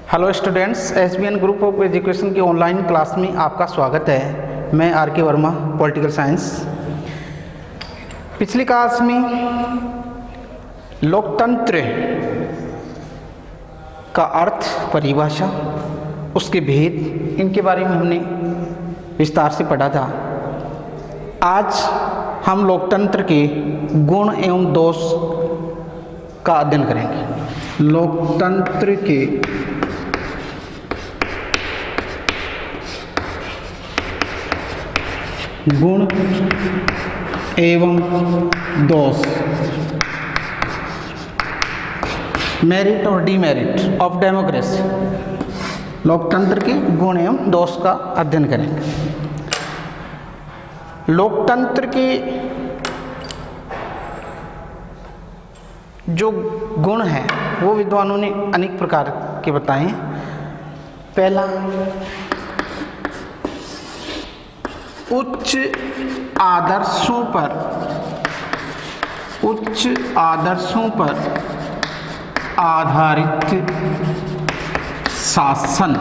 Hello students, SBN group of education की online class में आपका स्वागत है। मैं आर के वर्मा, पॉलिटिकल साइंस। पिछली क्लास में लोकतंत्र का अर्थ, परिभाषा, उसके भेद, इनके बारे में हमने विस्तार से पढ़ा था। आज हम लोकतंत्र के गुण एवं दोष का अध्ययन करेंगे। लोकतंत्र के गुण एवं दोष, मेरिट और डीमेरिट ऑफ डेमोक्रेसी। लोकतंत्र के गुण एवं दोष का अध्ययन करेंगे। लोकतंत्र के जो गुण हैं वो विद्वानों ने अनेक प्रकार के बताए हैं। पहला, उच्च आदर्शों पर आधारित शासन।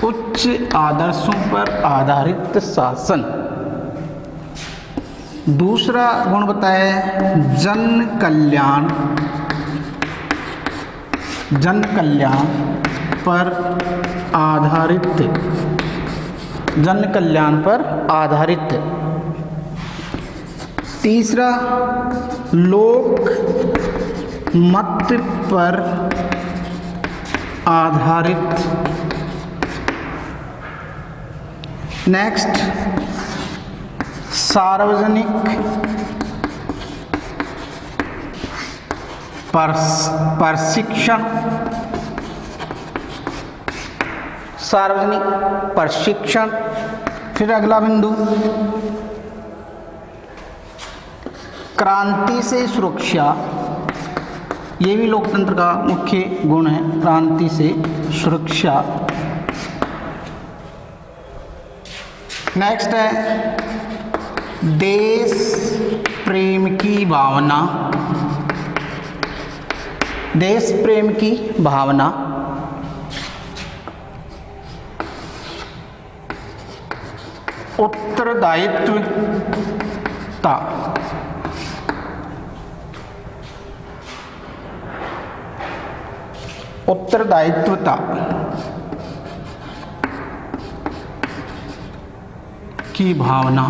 उच्च आदर्शों पर आधारित शासन। दूसरा गुण बताया है जन कल्याण पर आधारित। तीसरा, लोक मत पर आधारित। नेक्स्ट, सार्वजनिक प्रशिक्षण। फिर अगला बिंदु, क्रांति से सुरक्षा। ये भी लोकतंत्र का मुख्य गुण है, क्रांति से सुरक्षा। नेक्स्ट है देश प्रेम की भावना। उत्तरदायित्वता की भावना।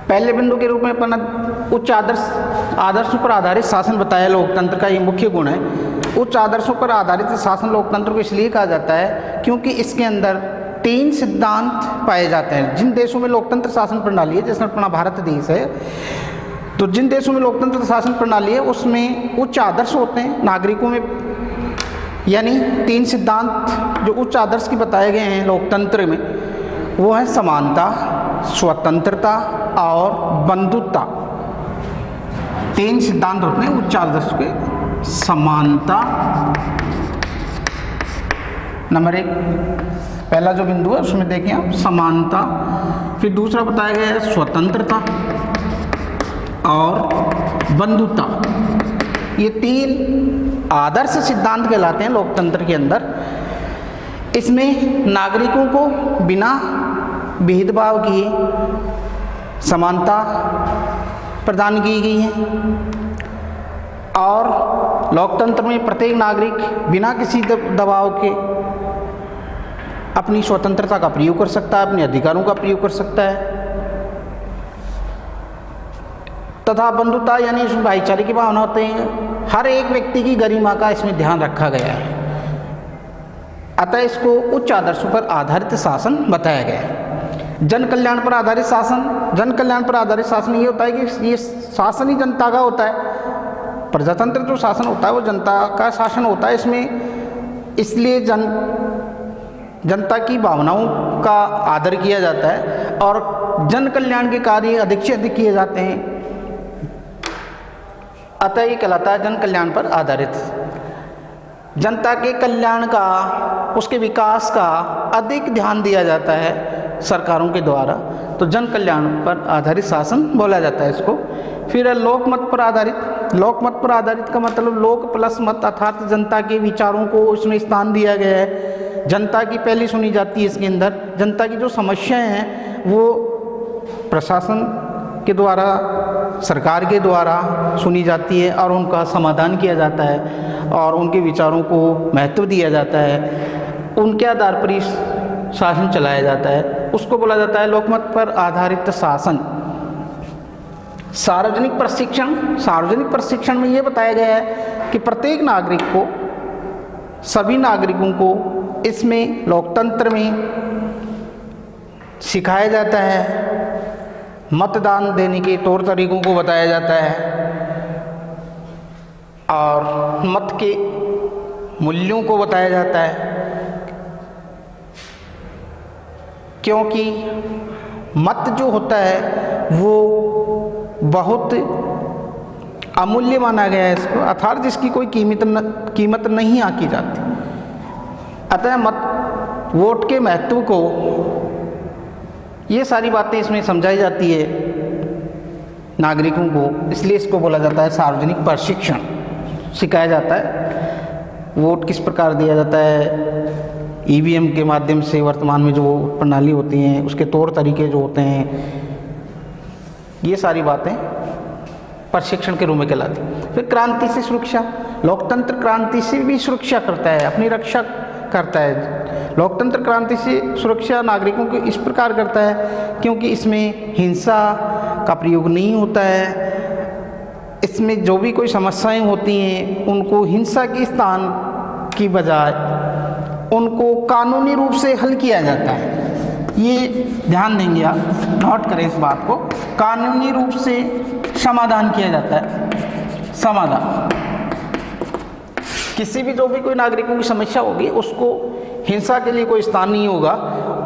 पहले बिंदु के रूप में अपन उच्च आदर्शों पर आधारित शासन बताया। लोकतंत्र का ये मुख्य गुण है। उच्च आदर्शों पर आधारित शासन लोकतंत्र को इसलिए कहा जाता है क्योंकि इसके अंदर 3 सिद्धांत पाए जाते हैं। जिन देशों में लोकतंत्र शासन प्रणाली है, जैसे अपना भारत देश है, तो जिन देशों में लोकतंत्र शासन प्रणाली है उसमें उच्च आदर्श होते हैं नागरिकों में। यानी 3 सिद्धांत जो उच्च आदर्श के बताए गए हैं लोकतंत्र में, वो है समानता, स्वतंत्रता और बंधुता। 3 सिद्धांत होते हैं उच्च आदर्श के। समानता नंबर 1, पहला जो बिंदु है उसमें देखें आप, समानता। फिर दूसरा बताया गया है स्वतंत्रता और बंधुता। ये 3 आदर्श सिद्धांत कहलाते हैं लोकतंत्र के अंदर। इसमें नागरिकों को बिना भेदभाव किए समानता प्रदान की गई है और लोकतंत्र में प्रत्येक नागरिक बिना किसी दबाव के अपनी स्वतंत्रता का प्रयोग कर सकता है, अपने अधिकारों का प्रयोग कर सकता है। तथा बंधुता यानी इसमें भाईचारे की भावना होते हैं। हर एक व्यक्ति की गरिमा का इसमें ध्यान रखा गया है। अतः इसको उच्च आदर्शों पर आधारित शासन बताया गया है। जन कल्याण पर आधारित शासन ये होता है कि ये शासन ही जनता का होता है। प्रजातंत्र जो शासन होता है वो जनता का शासन होता है। इसमें इसलिए जनता की भावनाओं का आदर किया जाता है और जन कल्याण के कार्य अधिक से अधिक किए जाते हैं। अतः ये कहलाता है जन कल्याण पर आधारित। जनता के कल्याण का, उसके विकास का अधिक ध्यान दिया जाता है सरकारों के द्वारा, तो जन कल्याण पर आधारित शासन बोला जाता है इसको। फिर है लोकमत पर आधारित। लोकमत पर आधारित का मतलब लोक प्लस मत, अर्थात जनता के विचारों को इसमें स्थान दिया गया है। जनता की पहली सुनी जाती है इसके अंदर। जनता की जो समस्याएं हैं वो प्रशासन के द्वारा, सरकार के द्वारा सुनी जाती है और उनका समाधान किया जाता है और उनके विचारों को महत्व दिया जाता है। उनके आधार पर ही शासन चलाया जाता है, उसको बोला जाता है लोकमत पर आधारित शासन। सार्वजनिक प्रशिक्षण। सार्वजनिक प्रशिक्षण में ये बताया गया है कि प्रत्येक नागरिक को, सभी नागरिकों को इसमें लोकतंत्र में सिखाया जाता है। मतदान देने के तौर तरीकों को बताया जाता है और मत के मूल्यों को बताया जाता है, क्योंकि मत जो होता है वो बहुत अमूल्य माना गया है इसको, अर्थात जिसकी कोई कीमत नहीं आंकी जाती। अतः मत, वोट के महत्व को, ये सारी बातें इसमें समझाई जाती है नागरिकों को, इसलिए इसको बोला जाता है सार्वजनिक प्रशिक्षण। सिखाया जाता है वोट किस प्रकार दिया जाता है, ईवीएम के माध्यम से वर्तमान में जो प्रणाली होती हैं उसके तौर तरीके जो होते हैं, ये सारी बातें प्रशिक्षण के रूप में कहलाती हैं। फिर क्रांति से सुरक्षा। लोकतंत्र क्रांति से भी सुरक्षा करता है, अपनी रक्षा करता है। लोकतंत्र क्रांति से सुरक्षा नागरिकों को इस प्रकार करता है क्योंकि इसमें हिंसा का प्रयोग नहीं होता है। इसमें जो भी कोई समस्याएं होती हैं उनको हिंसा के स्थान की बजाय उनको कानूनी रूप से हल किया जाता है। ये ध्यान देंगे आप, नोट करें इस बात को, कानूनी रूप से समाधान किया जाता है। समाधान, किसी भी जो भी कोई नागरिकों की समस्या होगी उसको हिंसा के लिए कोई स्थान नहीं होगा,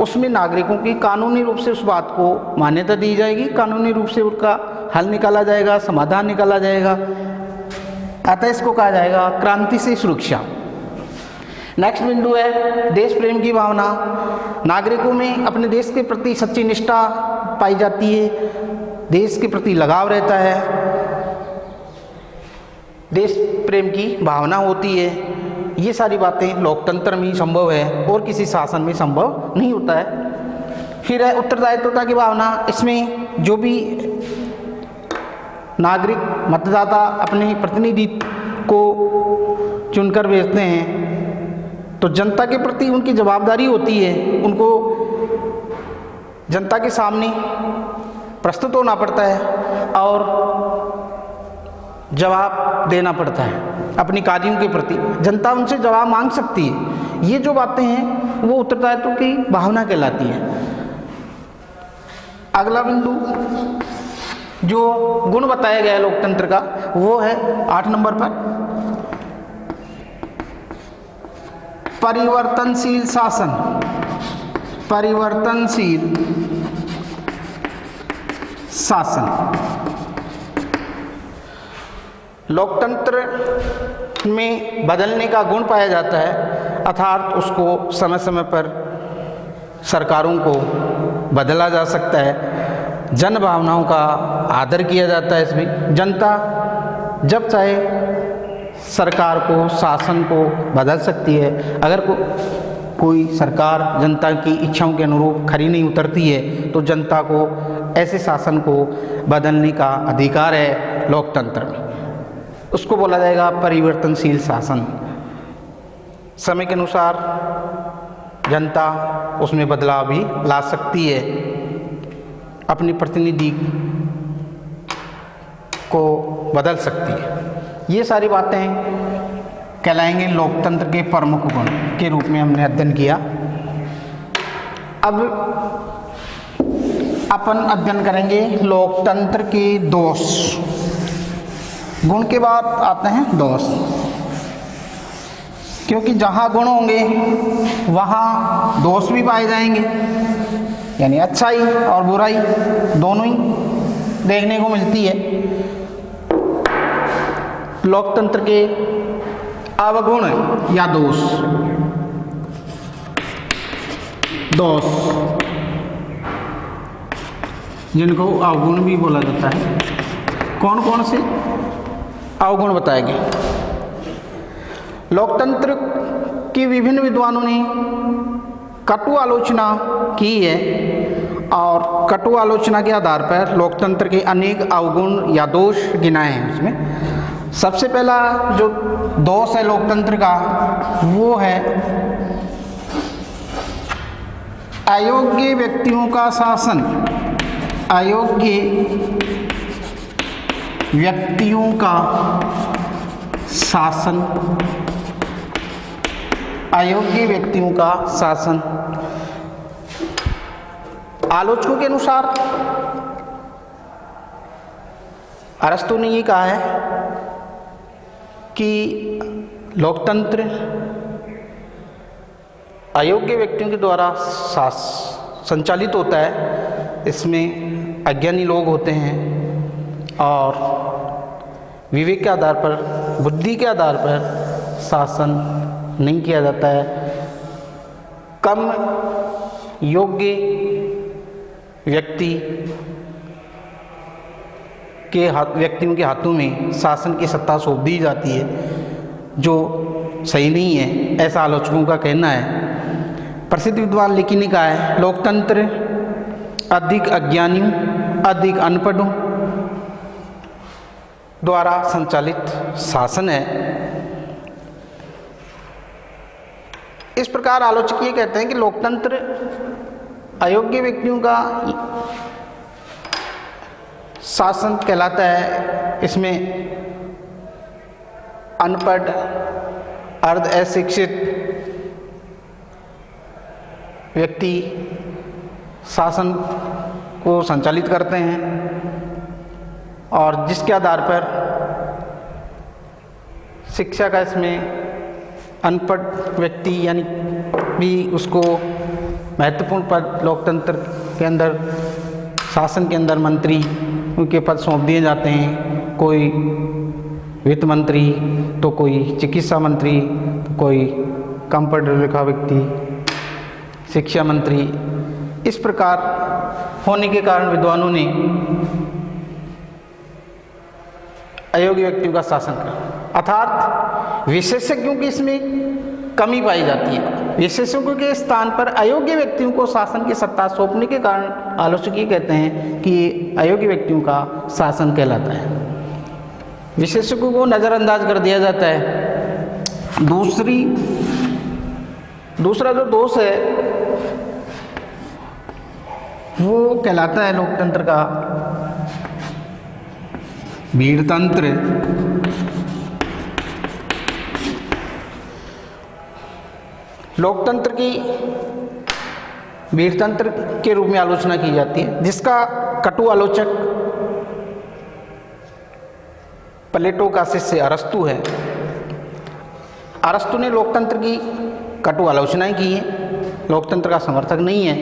उसमें नागरिकों की कानूनी रूप से उस बात को मान्यता दी जाएगी, कानूनी रूप से उसका हल निकाला जाएगा, समाधान निकाला जाएगा। अतः इसको कहा जाएगा क्रांति से सुरक्षा। नेक्स्ट बिंदु है देश प्रेम की भावना। नागरिकों में अपने देश के प्रति सच्ची निष्ठा पाई जाती है, देश के प्रति लगाव रहता है, देश प्रेम की भावना होती है। ये सारी बातें लोकतंत्र में ही संभव है और किसी शासन में संभव नहीं होता है। फिर है उत्तरदायित्वता की भावना। इसमें जो भी नागरिक मतदाता अपने प्रतिनिधि को चुनकर भेजते हैं तो जनता के प्रति उनकी जवाबदारी होती है, उनको जनता के सामने प्रस्तुत होना पड़ता है और जवाब देना पड़ता है अपनी कार्यों के प्रति। जनता उनसे जवाब मांग सकती है। ये जो बातें हैं वो उत्तरदायित्व की भावना कहलाती है। अगला बिंदु जो गुण बताया गया है लोकतंत्र का वो है 8 नंबर पर परिवर्तनशील शासन। परिवर्तनशील शासन। लोकतंत्र में बदलने का गुण पाया जाता है, अर्थात उसको समय समय पर सरकारों को बदला जा सकता है। जन भावनाओं का आदर किया जाता है। इसमें जनता जब चाहे सरकार को, शासन को बदल सकती है। अगर कोई सरकार जनता की इच्छाओं के अनुरूप खरी नहीं उतरती है तो जनता को ऐसे शासन को बदलने का अधिकार है लोकतंत्र में। उसको बोला जाएगा परिवर्तनशील शासन। समय के अनुसार जनता उसमें बदलाव भी ला सकती है, अपनी प्रतिनिधि को बदल सकती है। ये सारी बातें कहलाएंगे लोकतंत्र के प्रमुख गुण के रूप में हमने अध्ययन किया। अब अपन अध्ययन करेंगे लोकतंत्र के दोष। गुण के बाद आते हैं दोष, क्योंकि जहाँ गुण होंगे वहाँ दोष भी पाए जाएंगे, यानी अच्छाई और बुराई दोनों ही देखने को मिलती है। लोकतंत्र के अवगुण या दोष। दोष जिनको अवगुण भी बोला जाता है। कौन कौन से अवगुण बताए गए? लोकतंत्र की विभिन्न विद्वानों ने कटु आलोचना की है और कटु आलोचना के आधार पर लोकतंत्र के अनेक अवगुण या दोष गिनाए हैं। उसमें सबसे पहला जो दोष है लोकतंत्र का वो है अयोग्य व्यक्तियों का शासन। अयोग्य व्यक्तियों का शासन। अयोग्य व्यक्तियों का शासन। आलोचकों के अनुसार अरस्तु ने ये कहा है कि लोकतंत्र अयोग्य व्यक्तियों के द्वारा संचालित होता है। इसमें अज्ञानी लोग होते हैं और विवेक के आधार पर, बुद्धि के आधार पर शासन नहीं किया जाता है। कम योग्य व्यक्तियों के हाथों में शासन की सत्ता सौंप दी जाती है, जो सही नहीं है, ऐसा आलोचकों का कहना है। प्रसिद्ध विद्वान लेखी ने कहा है लोकतंत्र अधिक अज्ञानियों, अधिक अनपढ़ों द्वारा संचालित शासन है। इस प्रकार आलोचक ये कहते हैं कि लोकतंत्र अयोग्य व्यक्तियों का शासन कहलाता है। इसमें अनपढ़, अर्ध अशिक्षित व्यक्ति शासन को संचालित करते हैं और जिसके आधार पर शिक्षा का इसमें अनपढ़ व्यक्ति यानी भी उसको महत्वपूर्ण पद लोकतंत्र के अंदर, शासन के अंदर मंत्री उनके पद सौंप दिए जाते हैं। कोई वित्त मंत्री तो कोई चिकित्सा मंत्री तो कोई कम पढ़ा लिखा व्यक्ति शिक्षा मंत्री। इस प्रकार होने के कारण विद्वानों ने अयोग्य व्यक्तियों का शासन किया, अर्थात विशेषज्ञों की इसमें कमी पाई जाती है। विशेषज्ञों के स्थान पर अयोग्य व्यक्तियों को शासन की सत्ता सौंपने के कारण आलोचक ये कहते हैं कि ये अयोग्य व्यक्तियों का शासन कहलाता है। विशेषज्ञों को नज़रअंदाज कर दिया जाता है। दूसरा जो दोष है वो कहलाता है लोकतंत्र का भीड़तंत्र। लोकतंत्र की भीड़तंत्र के रूप में आलोचना की जाती है, जिसका कटु आलोचक प्लेटो का शिष्य अरस्तु है। अरस्तु ने लोकतंत्र की कटु आलोचनाएं की हैं, लोकतंत्र का समर्थक नहीं है।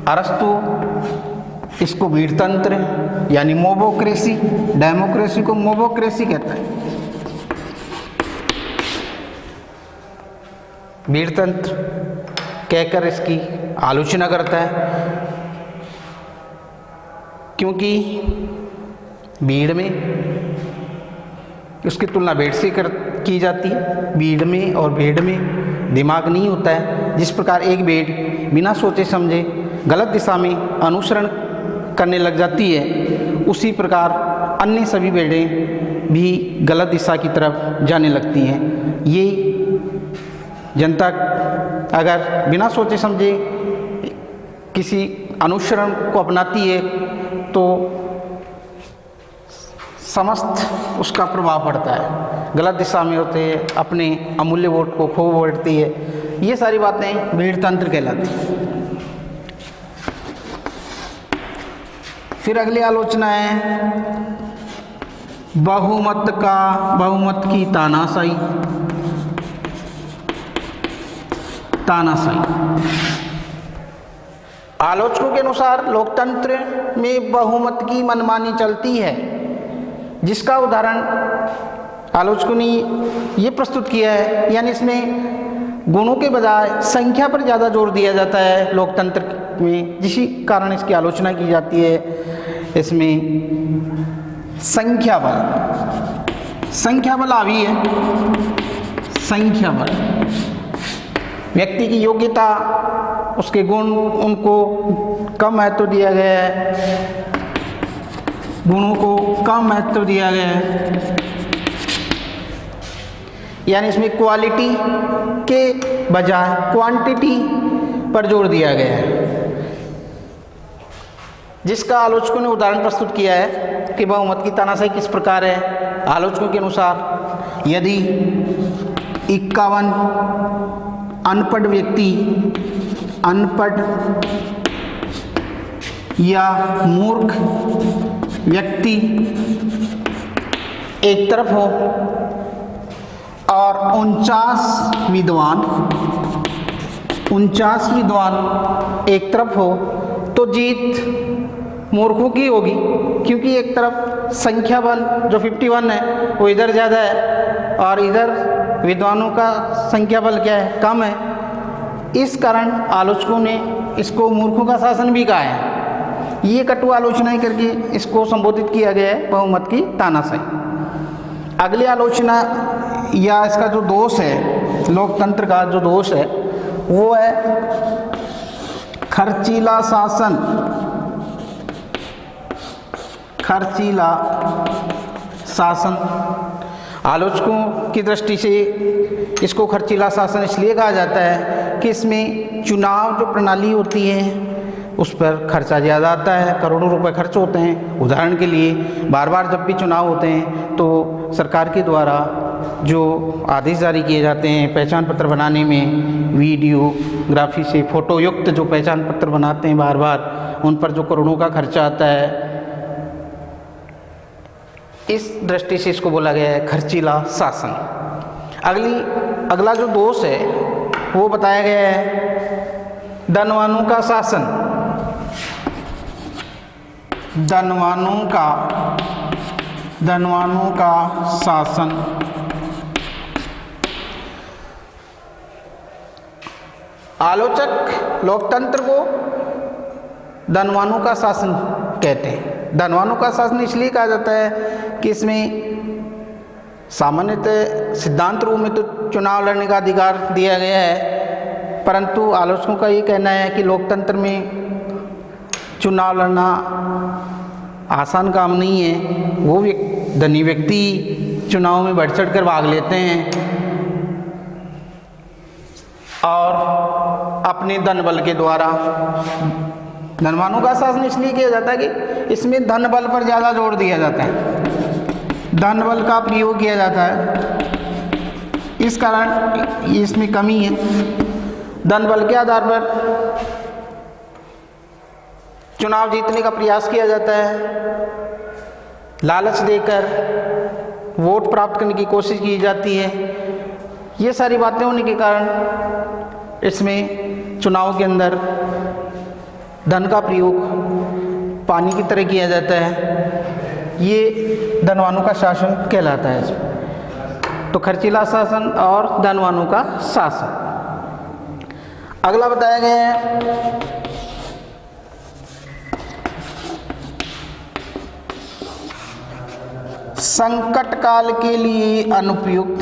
अरस्तु इसको भीड़तंत्र यानी मोबोक्रेसी, डेमोक्रेसी को मोबोक्रेसी कहता है। भीड़तंत्र कहकर इसकी आलोचना करता है, क्योंकि भीड़ में उसकी तुलना भेड़ से की जाती है। भीड़ में और भेड़ में दिमाग नहीं होता है। जिस प्रकार एक भेड़ बिना सोचे समझे गलत दिशा में अनुसरण करने लग जाती है, उसी प्रकार अन्य सभी भेड़ें भी गलत दिशा की तरफ जाने लगती हैं। ये जनता अगर बिना सोचे समझे किसी अनुसरण को अपनाती है तो समस्त उसका प्रभाव पड़ता है, गलत दिशा में होते हैं, अपने अमूल्य वोट को खो बैठती है। ये सारी बातें भीड़तंत्र कहलाती हैं। फिर अगली आलोचना है बहुमत की तानाशाही। आलोचकों के अनुसार लोकतंत्र में बहुमत की मनमानी चलती है, जिसका उदाहरण आलोचकों ने ये प्रस्तुत किया है, यानी इसमें गुणों के बजाय संख्या पर ज़्यादा जोर दिया जाता है लोकतंत्र में, जिसी कारण इसकी आलोचना की जाती है। इसमें संख्या बल हावी है। संख्या बल, व्यक्ति की योग्यता, उसके गुण, उनको कम महत्व दिया गया है, गुणों को कम महत्व दिया गया है। यानी इसमें क्वालिटी के बजाय क्वांटिटी पर जोर दिया गया है, जिसका आलोचकों ने उदाहरण प्रस्तुत किया है कि बहुमत की तानाशाही किस प्रकार है। आलोचकों के अनुसार यदि 51 अनपढ़ व्यक्ति, अनपढ़ या मूर्ख व्यक्ति एक तरफ हो और 49 विद्वान एक तरफ हो, तो जीत मूर्खों की होगी, क्योंकि एक तरफ संख्या बल जो 51 है वो इधर ज़्यादा है और इधर विद्वानों का संख्या बल क्या है, कम है। इस कारण आलोचकों ने इसको मूर्खों का शासन भी कहा है। ये कटु आलोचनाएं करके इसको संबोधित किया गया है बहुमत की तानाशाही। अगली आलोचना या इसका जो दोष है, लोकतंत्र का जो दोष है, वो है खर्चीला शासन। खर्चीला शासन, आलोचकों की दृष्टि से इसको खर्चीला शासन इसलिए कहा जाता है कि इसमें चुनाव जो प्रणाली होती है उस पर खर्चा ज़्यादा आता है, करोड़ों रुपए खर्च होते हैं। उदाहरण के लिए बार बार जब भी चुनाव होते हैं तो सरकार के द्वारा जो आदेश जारी किए जाते हैं पहचान पत्र बनाने में, वीडियोग्राफी से फ़ोटो युक्त जो पहचान पत्र बनाते हैं बार बार, उन पर जो करोड़ों का खर्चा आता है, इस दृष्टि से इसको बोला गया है खर्चीला शासन। अगला जो दोष है वो बताया गया है धनवानों का शासन। धनवानों का शासन। आलोचक लोकतंत्र को धनवानों का शासन कहते हैं। धनवानों का शासन इसलिए कहा जाता है कि इसमें सामान्यतः सिद्धांत रूप में तो चुनाव लड़ने का अधिकार दिया गया है, परंतु आलोचकों का ये कहना है कि लोकतंत्र में चुनाव लड़ना आसान काम नहीं है। वो धनी व्यक्ति चुनाव में बढ़ चढ़ कर भाग लेते हैं और अपने धन बल के द्वारा। धनवानों का शासन इसलिए किया जाता है कि इसमें धन बल पर ज़्यादा जोर दिया जाता है, धन बल का प्रयोग किया जाता है, इस कारण इसमें कमी है। धन बल के आधार पर चुनाव जीतने का प्रयास किया जाता है, लालच देकर वोट प्राप्त करने की कोशिश की जाती है। ये सारी बातें होने के कारण इसमें चुनाव के अंदर धन का प्रयोग पानी की तरह किया जाता है। ये धनवानों का शासन कहलाता है। तो खर्चीला शासन और धनवानों का शासन। अगला बताया गया है संकट काल के लिए अनुपयुक्त।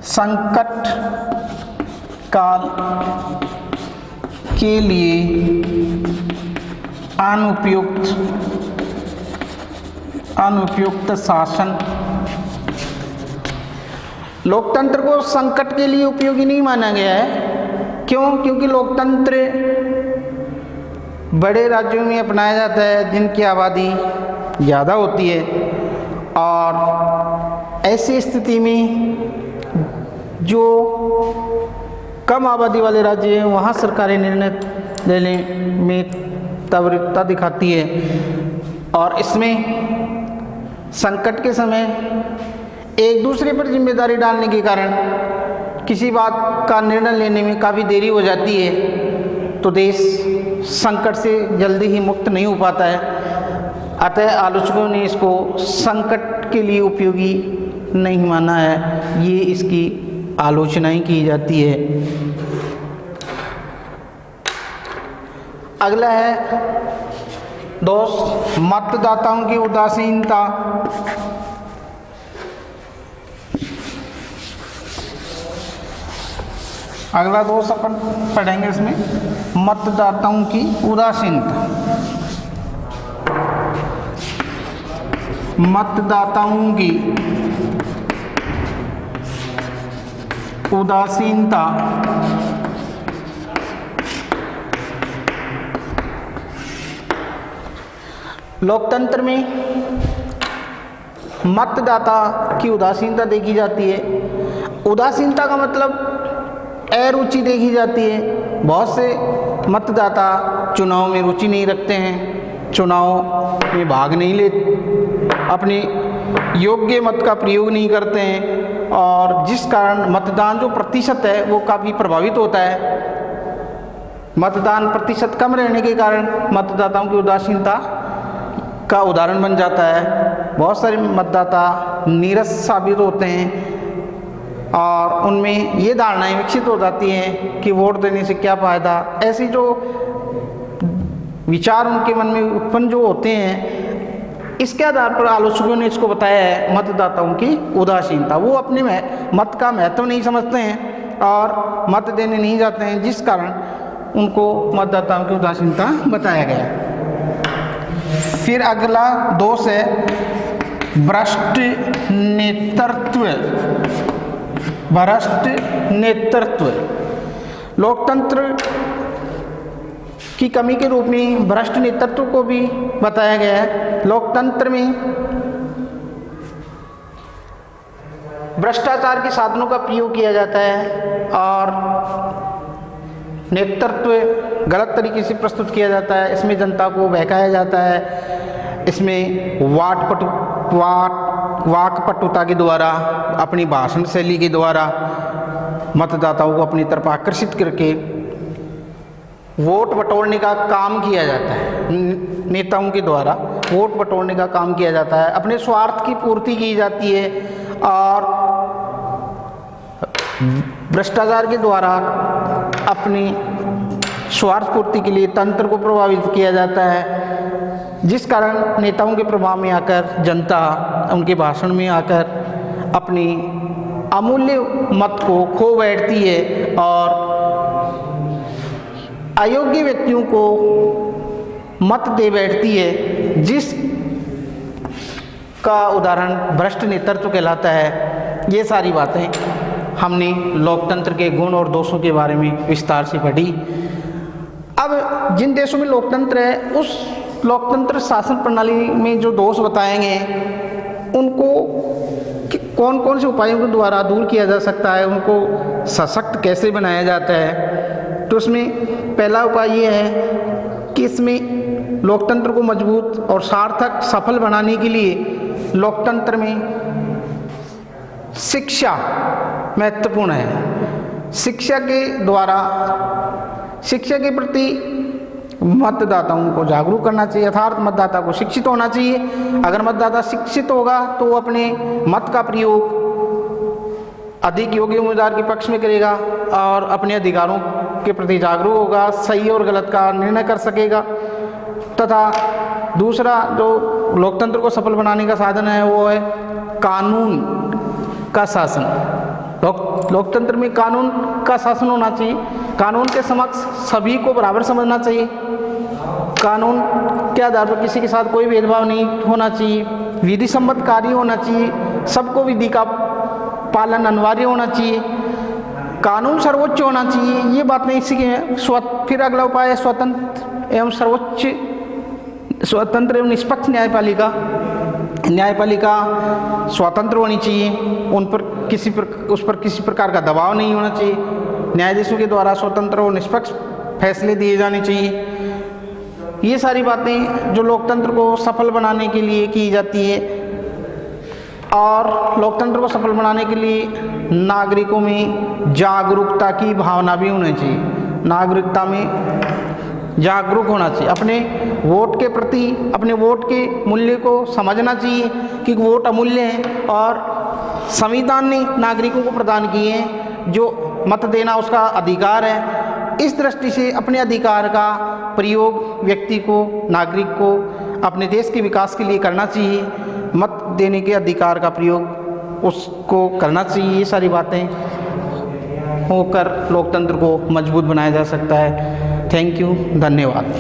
संकट काल के लिए अनुपयुक्त शासन। लोकतंत्र को संकट के लिए उपयोगी नहीं माना गया है। क्यों? क्योंकि लोकतंत्र बड़े राज्यों में अपनाया जाता है जिनकी आबादी ज़्यादा होती है, और ऐसी स्थिति में जो कम आबादी वाले राज्य हैं वहाँ सरकारें निर्णय लेने में त्वरितता दिखाती है, और इसमें संकट के समय एक दूसरे पर जिम्मेदारी डालने के कारण किसी बात का निर्णय लेने में काफ़ी देरी हो जाती है, तो देश संकट से जल्दी ही मुक्त नहीं हो पाता है। अतः आलोचकों ने इसको संकट के लिए उपयोगी नहीं माना है। ये इसकी आलोचनाएं की जाती है। अगला है दोष मतदाताओं की उदासीनता। अगला दोष अपन पढ़ेंगे इसमें मतदाताओं की उदासीनता। मतदाताओं की उदासीनता लोकतंत्र में मतदाता की उदासीनता देखी जाती है। उदासीनता का मतलब अरुचि देखी जाती है। बहुत से मतदाता चुनाव में रुचि नहीं रखते हैं, चुनाव में भाग नहीं लेते, अपने योग्य मत का प्रयोग नहीं करते हैं, और जिस कारण मतदान जो प्रतिशत है वो काफ़ी प्रभावित होता है। मतदान प्रतिशत कम रहने के कारण मतदाताओं की उदासीनता का उदाहरण बन जाता है। बहुत सारे मतदाता नीरस साबित होते हैं और उनमें ये धारणाएं विकसित हो जाती हैं कि वोट देने से क्या फ़ायदा। ऐसी जो विचार उनके मन में उत्पन्न जो होते हैं, इसके आधार पर आलोचकों ने इसको बताया है मतदाताओं की उदासीनता। वो अपने में मत का महत्व नहीं समझते हैं और मत देने नहीं जाते हैं, जिस कारण उनको मतदाताओं की उदासीनता बताया गया है। फिर अगला दोष है भ्रष्ट नेतृत्व। भ्रष्ट नेतृत्व लोकतंत्र की कमी के रूप में भ्रष्ट नेतृत्व को भी बताया गया है। लोकतंत्र में भ्रष्टाचार के साधनों का प्रयोग किया जाता है और नेतृत्व गलत तरीके से प्रस्तुत किया जाता है। इसमें जनता को बहकाया जाता है। इसमें वाकपटुता के द्वारा, अपनी भाषण शैली के द्वारा मतदाताओं को अपनी तरफ आकर्षित करके वोट बटोरने का काम किया जाता है। नेताओं के द्वारा वोट बटोरने का काम किया जाता है। अपने स्वार्थ की पूर्ति की जाती है और भ्रष्टाचार के द्वारा अपनी स्वार्थ पूर्ति के लिए तंत्र को प्रभावित किया जाता है, जिस कारण नेताओं के प्रभाव में आकर जनता उनके भाषण में आकर अपनी अमूल्य मत को खो बैठती है और अयोग्य व्यक्तियों को मत दे बैठती है, जिस का उदाहरण भ्रष्ट नेतृत्व कहलाता है। ये सारी बातें हमने लोकतंत्र के गुण और दोषों के बारे में विस्तार से पढ़ी। अब जिन देशों में लोकतंत्र है, उस लोकतंत्र शासन प्रणाली में जो दोष बताएंगे उनको कौन कौन से उपायों के द्वारा दूर किया जा सकता है, उनको सशक्त कैसे बनाया जाता है। तो उसमें पहला उपाय ये है कि इसमें लोकतंत्र को मजबूत और सार्थक सफल बनाने के लिए लोकतंत्र में शिक्षा महत्वपूर्ण है। शिक्षा के द्वारा शिक्षा के प्रति मतदाताओं को जागरूक करना चाहिए, अर्थात मतदाता को शिक्षित होना चाहिए। अगर मतदाता शिक्षित होगा तो वो अपने मत का प्रयोग अधिक योग्य उम्मीदवार के पक्ष में करेगा और अपने अधिकारों के प्रति जागरूक होगा, सही और गलत का निर्णय कर सकेगा। तथा दूसरा जो लोकतंत्र को सफल बनाने का साधन है वो है कानून का शासन। लोकतंत्र में कानून का शासन होना चाहिए। कानून के समक्ष सभी को बराबर समझना चाहिए। कानून के आधार पर किसी के साथ कोई भेदभाव नहीं होना चाहिए। विधि सम्मत कार्य होना चाहिए। सबको विधि का पालन अनिवार्य होना चाहिए। कानून सर्वोच्च होना चाहिए। ये बातें इसी के हैं। फिर अगला उपाय है स्वतंत्र एवं निष्पक्ष न्यायपालिका। न्यायपालिका स्वतंत्र होनी चाहिए। उस पर किसी प्रकार का दबाव नहीं होना चाहिए। न्यायाधीशों के द्वारा स्वतंत्र और निष्पक्ष फैसले दिए जाने चाहिए। ये सारी बातें जो लोकतंत्र को सफल बनाने के लिए की जाती है। और लोकतंत्र को सफल बनाने के लिए नागरिकों में जागरूकता की भावना भी होनी चाहिए। नागरिकता में जागरूक होना चाहिए। अपने वोट के प्रति, अपने वोट के मूल्य को समझना चाहिए कि वोट अमूल्य है और संविधान ने नागरिकों को प्रदान किए हैं जो मत देना उसका अधिकार है। इस दृष्टि से अपने अधिकार का प्रयोग व्यक्ति को, नागरिक को अपने देश के विकास के लिए करना चाहिए। मत देने के अधिकार का प्रयोग उसको करना चाहिए। ये सारी बातें होकर लोकतंत्र को मजबूत बनाया जा सकता है। थैंक यू, धन्यवाद।